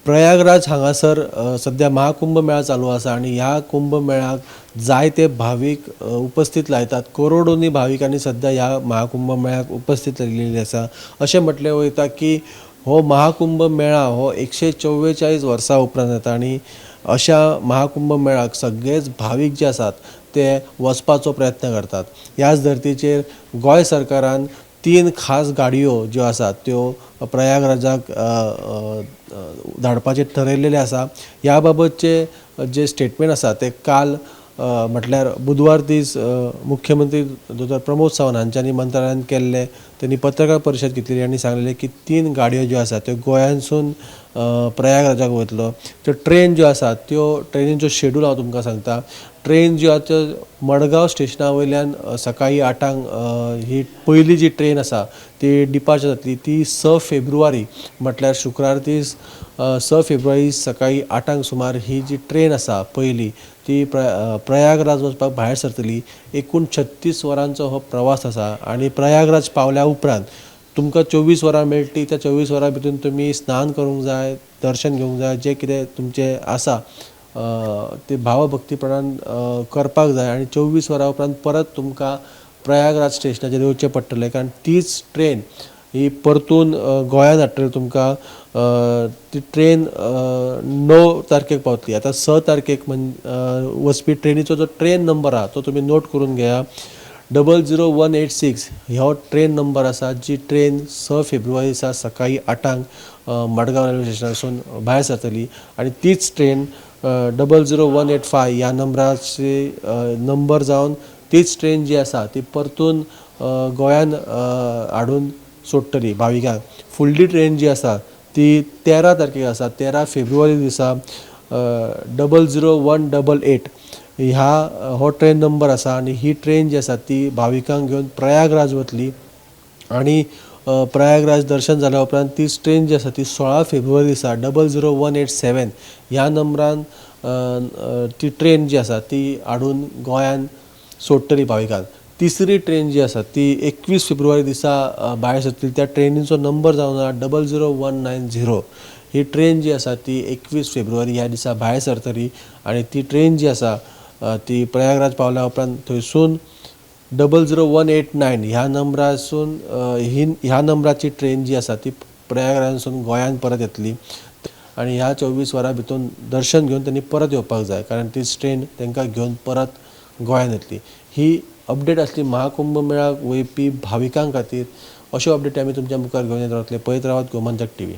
प्रयागराज हांगासर सध्या महाकुंभ मेळा चालू आसा आणि ह्या कुंभ मेळ्याक जायते भाविक उपस्थित लायतात. करोडोंनी भाविकांनी सध्या ह्या महाकुंभ मेळ्याक उपस्थित राहिलेली आसा. अशें म्हटलें वयता की हो महाकुंभ मेळा हो 144 वर्सां उपरांत येता आणि अशा महाकुंभ मेळाक सगळेच भाविक जे आसात ते वचपाचो प्रयत्न करतात. ह्याच धर्तीचेर गोंय सरकारान 3 खास गाडयो ज्यो आसात त्यो प्रयागराजाक धाडपाचें ठरयलेलें आसा. ह्या बाबतचे जे स्टेटमेंट आसा ते काल म्हटल्यार बुधवार दीस मुख्यमंत्री दोतोर प्रमोद सावंत हांच्यांनी मंत्रालयान केल्ले. त्यांनी पत्रकार परिशद घेतलेली आनी सांगलेलें की 3 गाडयो ज्यो आसात त्यो गोंयांतसून प्रयागराजाक वतलो. त्यो ट्रेन ज्यो आसात त्यो ट्रेनींचो शेड्यूल हांव तुमकां सांगता. ट्रेन ज्यो आसा त्यो मडगांव स्टेशना वयल्यान सकाळीं 8 ही पयली जी ट्रेन आसा ती डिपार्चर जातली. ती 6 फेब्रुवारी म्हटल्यार शुक्रार दीस 6 फेब्रुवारी सकाळीं 8 सुमार ही जी ट्रेन आसा पयली ती प्रयागराज वचपाक भायर सरतली. एकूण 36 वरांचो हो प्रवास आसा आणि प्रयागराज पावल्या उपरांत तुमकां 24 वरां मेळटली. त्या 24 वरां भितर तुमी स्नान करूंक जाय, दर्शन घेवंक जाय, जें कितें तुमचें आसा ते भावभक्तीपणान करपाक जाय आणि 24 वरां उपरांत परत तुमकां प्रयागराज स्टेशनाचेर येवचें पडटलें. कारण तीच ट्रेन ही परतून गोंयांत हाडटली तुमकां. ती ट्रेन 9 तारखेक पावतली. आतां 6 तारखेक वचपी ट्रेनीचो जो ट्रेन नंबर आहा तो तुमी नोट करून घेया. 00186 हो ट्रेन नंबर आसा. जी ट्रेन 6 फेब्रुवारी दिसा सकाळीं 8 मडगांव रेल्वे स्टेशनासून भायर सरतली आणि तीच ट्रेन 00185 ह्या नंबराची नंबर जावन तीच ट्रेन जी आसा ती परतून गोंयान हाडून सोडटली भाविकांक. फुडली ट्रेन जी आसा ती 13 तारखेक आसा. 13 फेब्रुवारी दिसा 00188 हो ट्रेन नंबर आसा आणि ही ट्रेन जी आसा ती भाविकांक घेवन प्रयागराज वतली आणि प्रयागराज दर्शन जाल्या उपरांत तीच ट्रेन जी आसा ती 16 फेब्रुवारी दिसा 00187 ह्या नंबरान ती ट्रेन जी आसा ती हाडून गोंयान सोडटली भाविकांक. तिसरी ट्रेन जी आसा ती 21 फेब्रुवारी दिसा भायर सरतली. त्या ट्रेनीचो नंबर जावन 00190. ही ट्रेन जी आसा ती 21 फेब्रुवारी ह्या दिसा भायर सरतली आणि ती ट्रेन जी आसा ती प्रयागराज पावल्या उपरांत थंयसून 00189 ह्या नंबरासून ह्या नंबराची ट्रेन जी आसा ती प्रयागराजसून गोंयान परत येतली आणि ह्या 24 वरां भितर दर्शन घेवन त्यांनी परत येवपाक जाय. कारण तीच ट्रेन तांकां घेवन परत गोंयान येतली. ही अपडेट आसली महाकुंभ मेळाक वयपी भाविकां खातीर. अश्यो अपडेटी आमी तुमच्या मुखार घेवन येत रावतले. पळयत रावात गोमंतक TV.